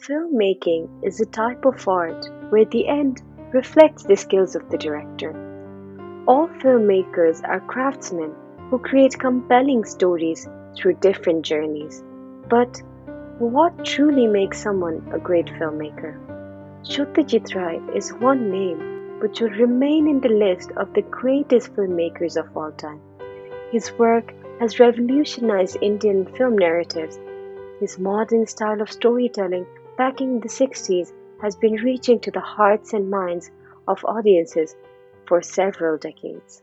Filmmaking is a type of art where the end reflects the skills of the director. All filmmakers are craftsmen who create compelling stories through different journeys. But what truly makes someone a great filmmaker? Satyajit Ray is one name which will remain in the list of the greatest filmmakers of all time. His work has revolutionized Indian film narratives. His modern style of storytelling back in the 60s has been reaching to the hearts and minds of audiences for several decades.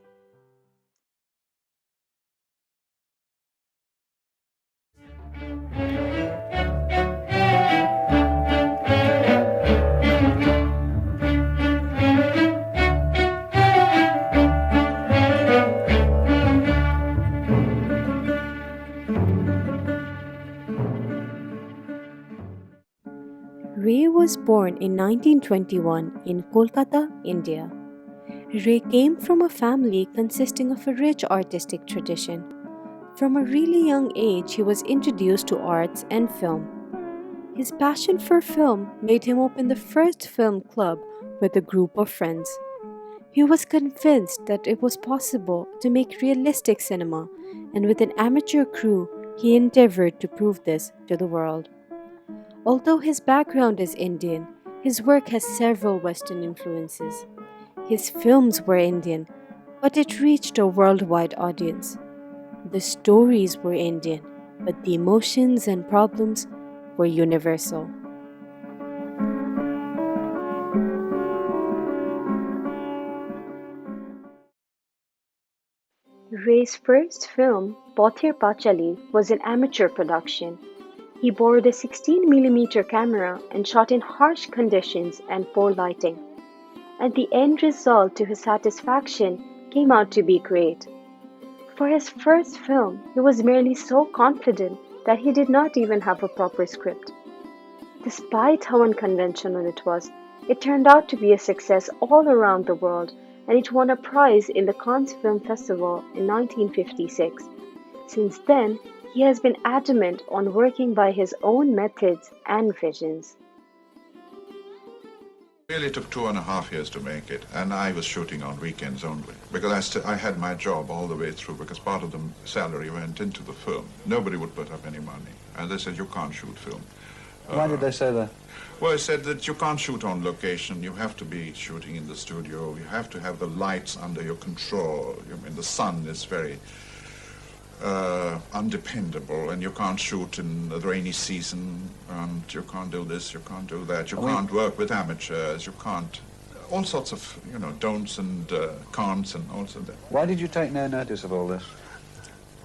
Ray was born in 1921 in Kolkata, India. Ray came from a family consisting of a rich artistic tradition. From a really young age, he was introduced to arts and film. His passion for film made him open the first film club with a group of friends. He was convinced that it was possible to make realistic cinema, and with an amateur crew, he endeavored to prove this to the world. Although his background is Indian, his work has several Western influences. His films were Indian, but it reached a worldwide audience. The stories were Indian, but the emotions and problems were universal. Ray's first film, Pothir Pachali, was an amateur production. He borrowed a 16 mm camera and shot in harsh conditions and poor lighting. And the end result, to his satisfaction, came out to be great. For his first film, he was merely so confident that he did not even have a proper script. Despite how unconventional it was, it turned out to be a success all around the world, and it won a prize in the Cannes Film Festival in 1956. Since then, he has been adamant on working by his own methods and visions. Really took 2.5 years to make it, and I was shooting on weekends only because I had my job all the way through because part of the salary went into the film. Nobody would put up any money, and they said you can't shoot film. Why did they say that? Well, they said that you can't shoot on location. You have to be shooting in the studio. You have to have the lights under your control. I mean, the sun is very undependable, and you can't shoot in the rainy season, and you can't do this, you can't do that, you can't work with amateurs, you can't, all sorts of, don'ts and can'ts and all sorts of that. Why did you take no notice of all this?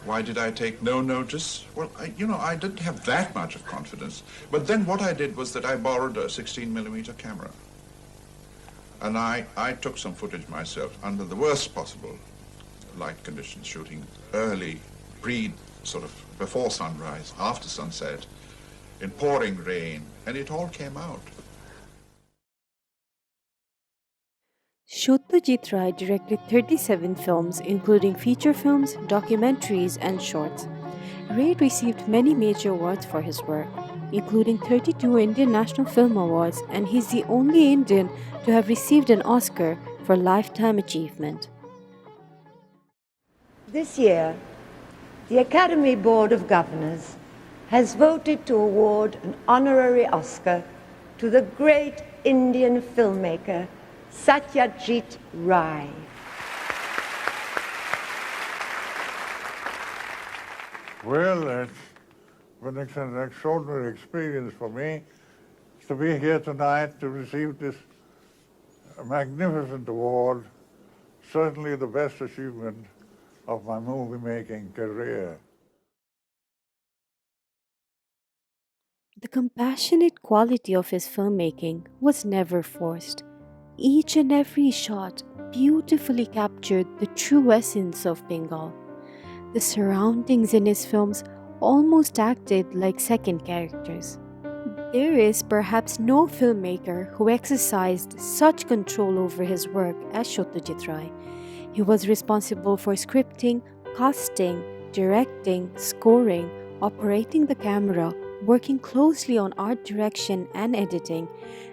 Why did I take no notice? Well, I didn't have that much of confidence. But then what I did was that I borrowed a 16mm camera. And I took some footage myself under the worst possible light conditions, shooting early, sort of before sunrise, after sunset, in pouring rain, and it all came out. Satyajit Ray directed 37 films, including feature films, documentaries, and shorts. Ray received many major awards for his work, including 32 Indian National Film Awards, and he's the only Indian to have received an Oscar for Lifetime Achievement. This year, the Academy Board of Governors has voted to award an honorary Oscar to the great Indian filmmaker Satyajit Ray. Well, it's been an extraordinary experience for me to be here tonight to receive this magnificent award, certainly the best achievement of my movie-making career. The compassionate quality of his filmmaking was never forced. Each and every shot beautifully captured the true essence of Bengal. The surroundings in his films almost acted like second characters. There is perhaps no filmmaker who exercised such control over his work as Satyajit Ray. He was responsible for scripting, casting, directing, scoring, operating the camera, working closely on art direction and editing,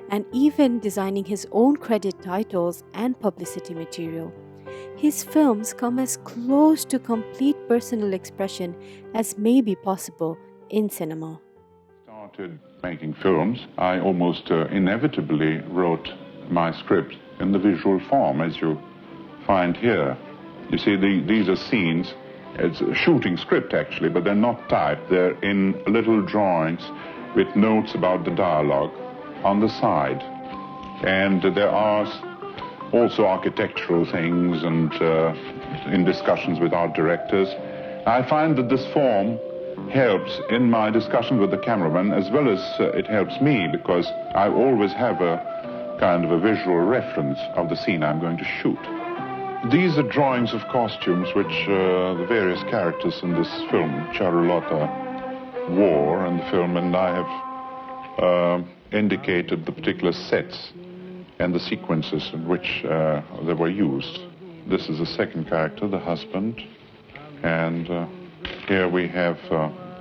and even designing his own credit titles and publicity material. His films come as close to complete personal expression as may be possible in cinema. Started making films, I almost inevitably wrote my script in the visual form, as you find here. You see, these are scenes. It's a shooting script, actually, but they're not typed. They're in little drawings with notes about the dialogue on the side. And there are also architectural things and in discussions with art directors. I find that this form helps in my discussion with the cameraman, as well as it helps me, because I always have a kind of a visual reference of the scene I'm going to shoot. These are drawings of costumes which the various characters in this film, Charulata, wore in the film, and I have indicated the particular sets and the sequences in which they were used. This is the second character, the husband, and here we have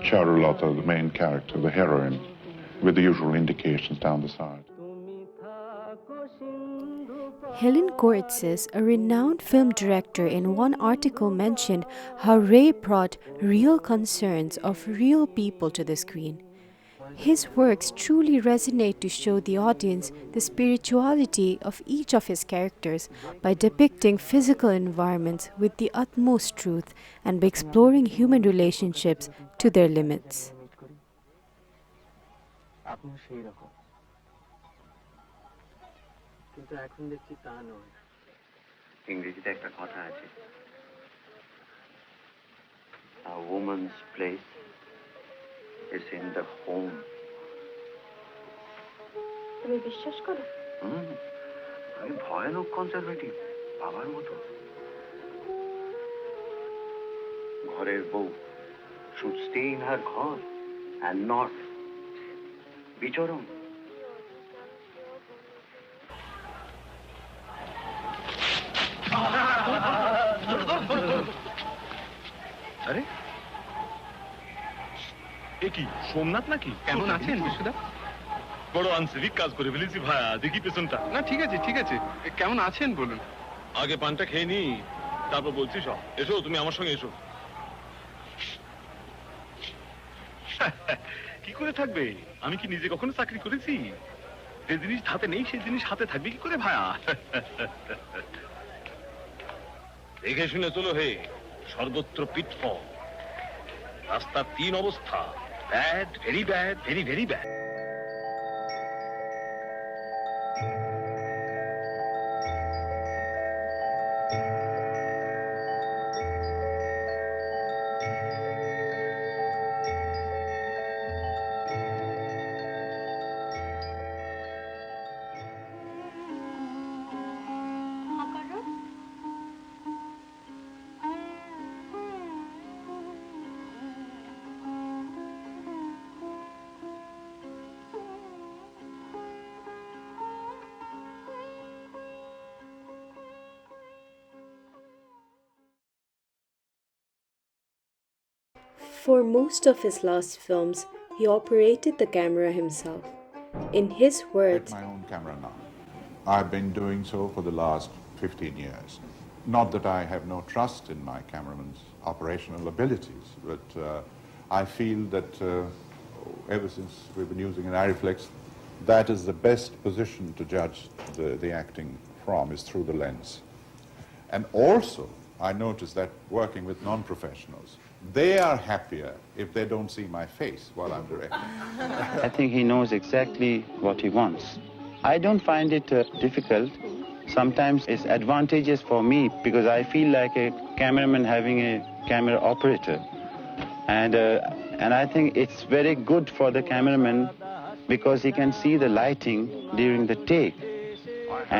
Charulata, the main character, the heroine, with the usual indications down the side. Helen Coetzee, a renowned film director, in one article mentioned how Ray brought real concerns of real people to the screen. His works truly resonate to show the audience the spirituality of each of his characters by depicting physical environments with the utmost truth and by exploring human relationships to their limits. A woman's place is in the home. তুমি বিশ্বাস করো? আমি ভয়ানক conservative, বাবার মতো। ঘরের বউ should stay in her ঘর and not বিচরণ। আরে এ কি সোমনাথ নাকি? কেমন আছেন বিশুদা? বড় আনসিভিক কাজ করে ফেলেছি ভাইয়া, দেখি পেছনটা। না ঠিক আছে ঠিক আছে, কেমন আছেন বলুন। আগে পানটা খেয়ে নি, তারপর বলছি সব। এসো, তুমি আমার সঙ্গে এসো। কি করে থাকবে? আমি কি নিজে কখনো চাকরি করেছি? যে জিনিস হাতে নেই সেই জিনিস হাতে থাকবে কি করে ভাইয়া? দেখে শুনে চলো হে, সর্বত্র পিটফল, রাস্তার তিন অবস্থা, bad, very bad, very very bad. For most of his last films, he operated the camera himself. In his words, My own camera now. I've been doing so for the last 15 years. Not that I have no trust in my cameraman's operational abilities, but I feel that ever since we've been using an Ariflex, that is the best position to judge the acting from, is through the lens. And also, I notice that working with non-professionals, they are happier if they don't see my face while I'm directing. I think he knows exactly what he wants. I don't find it difficult. Sometimes it's advantageous for me because I feel like a cameraman having a camera operator. And I think it's very good for the cameraman because he can see the lighting during the take.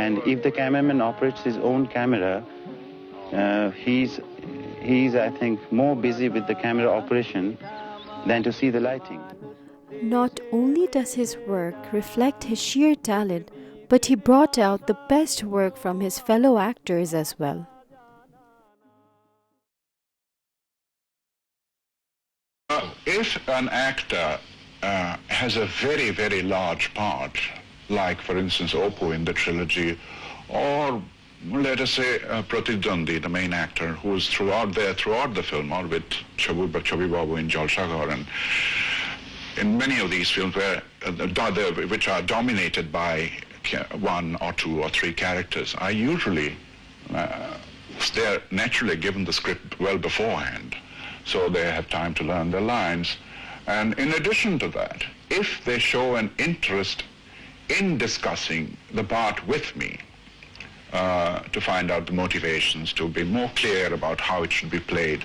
And if the cameraman operates his own camera, he's, I think, more busy with the camera operation than to see the lighting. not only does his work reflect his sheer talent, but he brought out the best work from his fellow actors as well. If an actor has a very, very large part, like, for instance, Oppo in the trilogy, or let us say Pratidwandi, the main actor, who is throughout the film, or with Chabi Babu in Jalshagar, and in many of these films which are dominated by one or two or three characters, I usually, they're naturally given the script well beforehand, so they have time to learn their lines. And in addition to that, if they show an interest in discussing the part with me, to find out the motivations, to be more clear about how it should be played,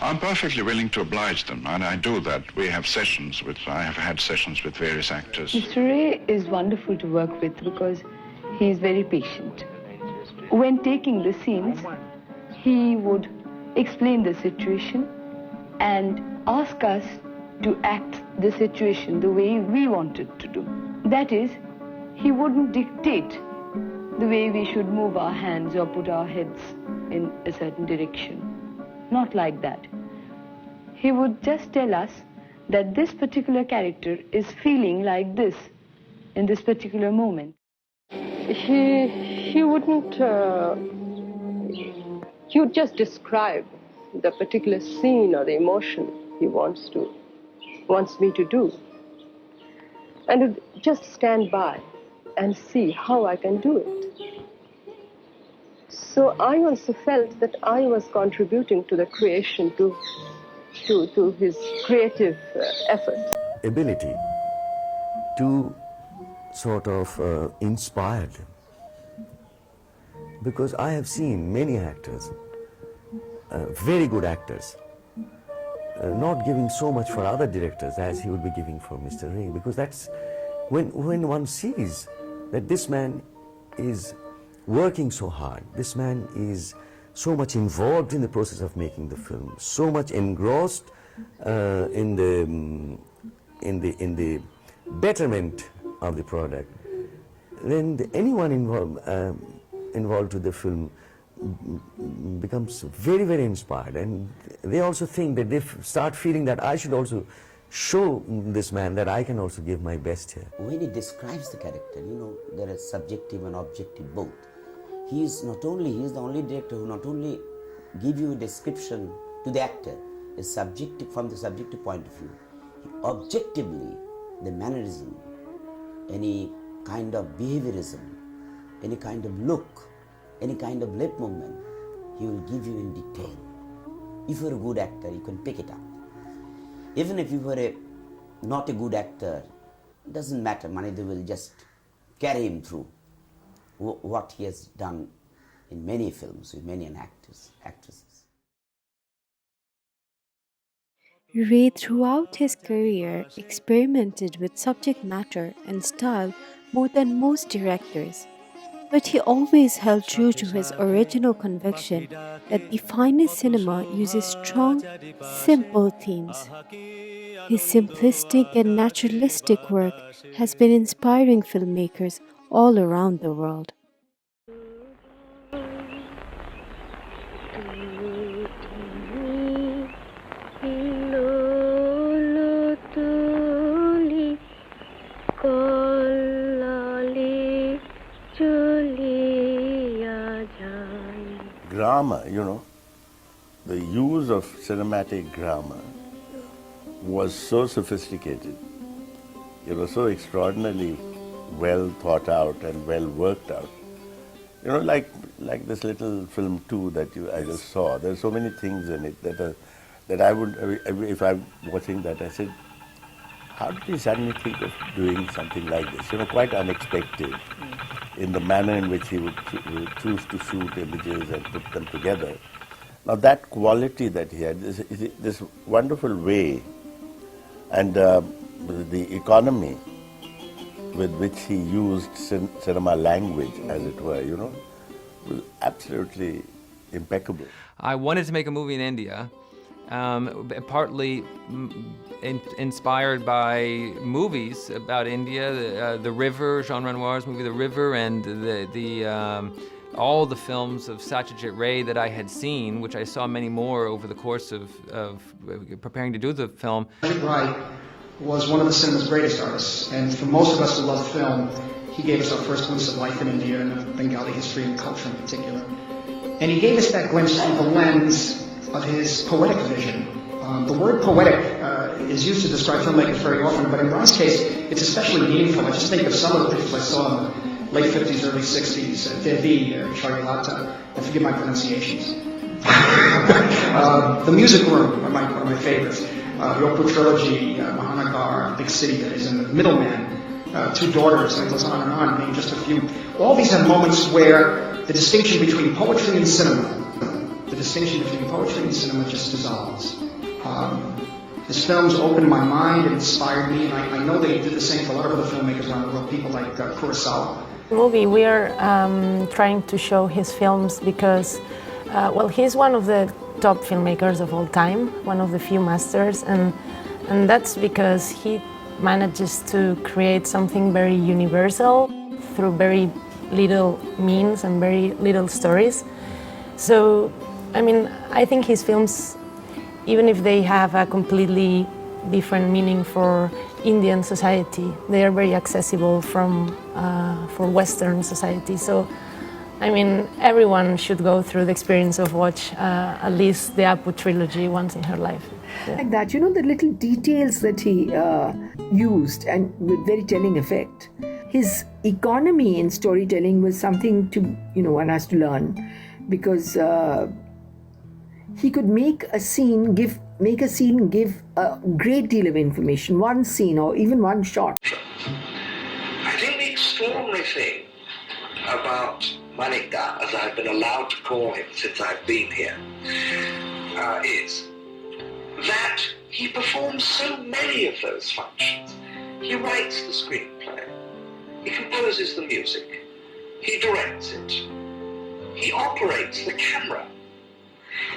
I'm perfectly willing to oblige them, and I do that. We have sessions I have had sessions with various actors. Mr. Ray is wonderful to work with because he is very patient. When taking the scenes, he would explain the situation and ask us to act the situation the way we wanted to do. That is, he wouldn't dictate the way we should move our hands or put our heads in a certain direction. Not like that. He would just tell us that this particular character is feeling like this in this particular moment. He wouldn't, he would just describe the particular scene or the emotion he wants me to do. And would just stand by and see how I can do it. So I also felt that I was contributing to the creation, to his creative effort. Ability to sort of inspire them. Because I have seen many actors, very good actors, not giving so much for other directors as he would be giving for Mr. Ray, because that's when one sees that this man is working so hard, this man is so much involved in the process of making the film, so much engrossed in the betterment of the product, then anyone involved with the film becomes very, very inspired, and they also think that they start feeling that I should also show this man that I can also give my best here. When he describes the character, there is subjective and objective both. He is the only director who not only give you a description to the actor, is subjective from the subjective point of view. Objectively, the mannerism, any kind of behaviorism, any kind of look, any kind of lip movement, he will give you in detail. If you're a good actor, you can pick it up. Even if you were not a good actor, it doesn't matter. They will just carry him through what he has done in many films with many actresses. Ray, throughout his career, experimented with subject matter and style more than most directors. But he always held true to his original conviction that the finest cinema uses strong, simple themes. His simplistic and naturalistic work has been inspiring filmmakers all around the world. Grammar, the use of cinematic grammar was so sophisticated, so extraordinarily well thought out and well worked out. Like this little film too that I just saw. There's so many things in it that I would, if I'm watching that, I said, how did he suddenly think of doing something like this? Quite unexpected in the manner in which he would choose to shoot images and put them together. Now that quality that he had, this wonderful way, and the economy with which he used cinema language, as it were, was absolutely impeccable. I wanted to make a movie in India, partly inspired by movies about India, the River, Jean Renoir's movie The River, and all the films of Satyajit Ray that I had seen, which I saw many more over the course of preparing to do the film. Ray was one of the cinema's greatest artists. And for most of us who love film, he gave us our first glimpse of life in India and of Bengali history and culture in particular. And he gave us that glimpse through the lens of his poetic vision. The word poetic is used to describe filmmakers very often, but in Rai's case, it's especially meaningful. I just think of some of the pictures I saw in the late 50s, early 60s, Devi, Charulata, and forgive my pronunciations. The Music Room are my favorites. The Oprah Trilogy, Mahanagar, Big City, that is, and The Middleman, Two Daughters, and it goes on and on, I mean, just a few. All these have moments where the distinction between poetry and cinema, just dissolves. His films opened my mind and inspired me, and I know they did the same for a lot of other filmmakers around the world, people like Kurosawa. Movie, we are trying to show his films because, well, he's one of the top filmmakers of all time, one of the few masters, and that's because he manages to create something very universal through very little means and very little stories. So, I mean, I think his films, even if they have a completely different meaning for Indian society, they are very accessible for Western society. So, I mean, everyone should go through the experience of watch at least the Apu trilogy once in her life. Yeah. Like that, you know, the little details that he used and with very telling effect. His economy in storytelling was something to, one has to learn, because he could make a scene give a great deal of information, one scene or even one shot. I think the extraordinary thing about Manik, as I've been allowed to call him since I've been here, is that he performs so many of those functions. He writes the screenplay, he composes the music, he directs it, he operates the camera,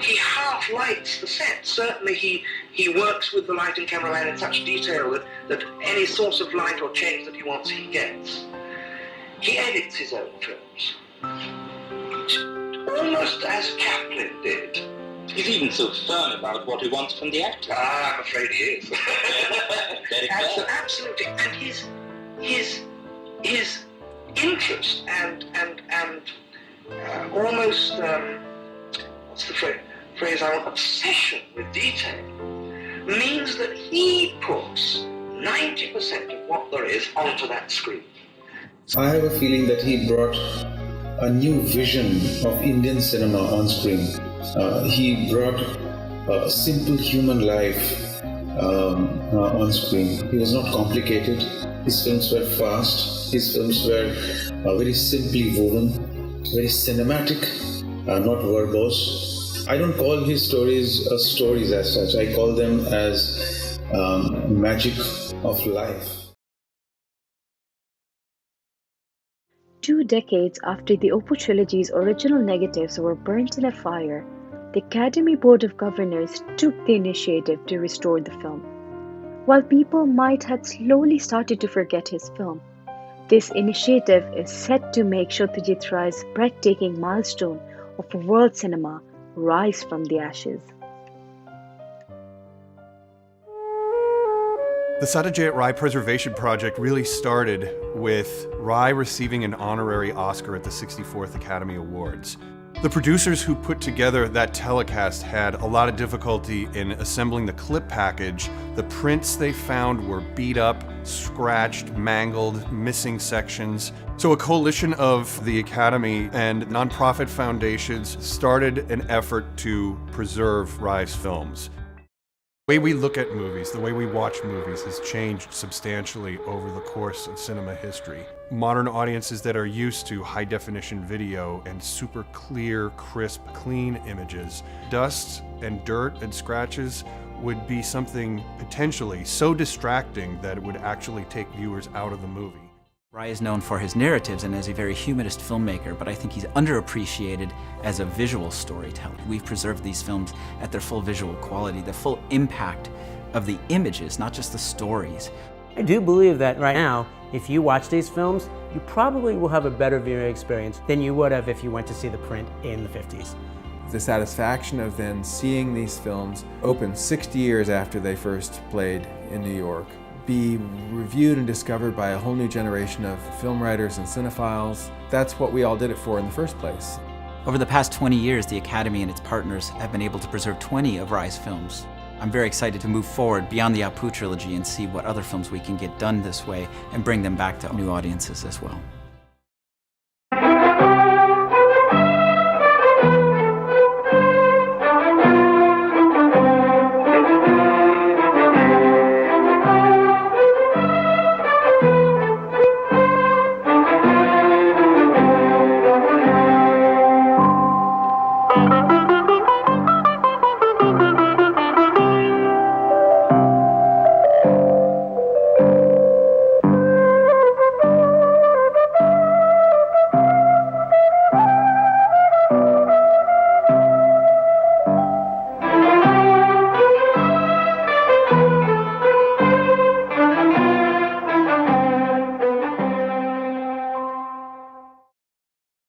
he half lights the set. Certainly he works with the light and cameraman in such detail that any source of light or change that he wants, he gets. He edits his own films, almost as Chaplin did. He's even so firm about what he wants from the actor. I'm afraid he is. Very clever. Absolutely, and his interest and almost what's the phrase I want? Obsession with detail means that he puts 90% of what there is onto that screen. I have a feeling that he brought a new vision of Indian cinema on screen. He brought a simple human life on screen. He was not complicated. His films were fast. His films were very simply woven, very cinematic, not verbose. I don't call his stories stories as such. I call them as magic of life. 2 decades after the Oppo trilogy's original negatives were burnt in a fire, the Academy Board of Governors took the initiative to restore the film. While people might have slowly started to forget his film, this initiative is set to make Satyajit Ray's breathtaking milestone of world cinema rise from the ashes. The Satyajit Ray Preservation Project really started with Ray receiving an honorary Oscar at the 64th Academy Awards. The producers who put together that telecast had a lot of difficulty in assembling the clip package. The prints they found were beat up, scratched, mangled, missing sections. So a coalition of the Academy and nonprofit foundations started an effort to preserve Ray's films. The way we look at movies, the way we watch movies has changed substantially over the course of cinema history. Modern audiences that are used to high-definition video and super clear, crisp, clean images, dust and dirt and scratches would be something potentially so distracting that it would actually take viewers out of the movie. Ray is known for his narratives and as a very humanist filmmaker, but I think he's underappreciated as a visual storyteller. We've preserved these films at their full visual quality, the full impact of the images, not just the stories. I do believe that right now, if you watch these films, you probably will have a better viewing experience than you would have if you went to see the print in the 50s. The satisfaction of then seeing these films open 60 years after they first played in New York be reviewed and discovered by a whole new generation of film writers and cinephiles. That's what we all did it for in the first place. Over the past 20 years, the Academy and its partners have been able to preserve 20 of Rai's films. I'm very excited to move forward beyond the Apu trilogy and see what other films we can get done this way and bring them back to new audiences as well.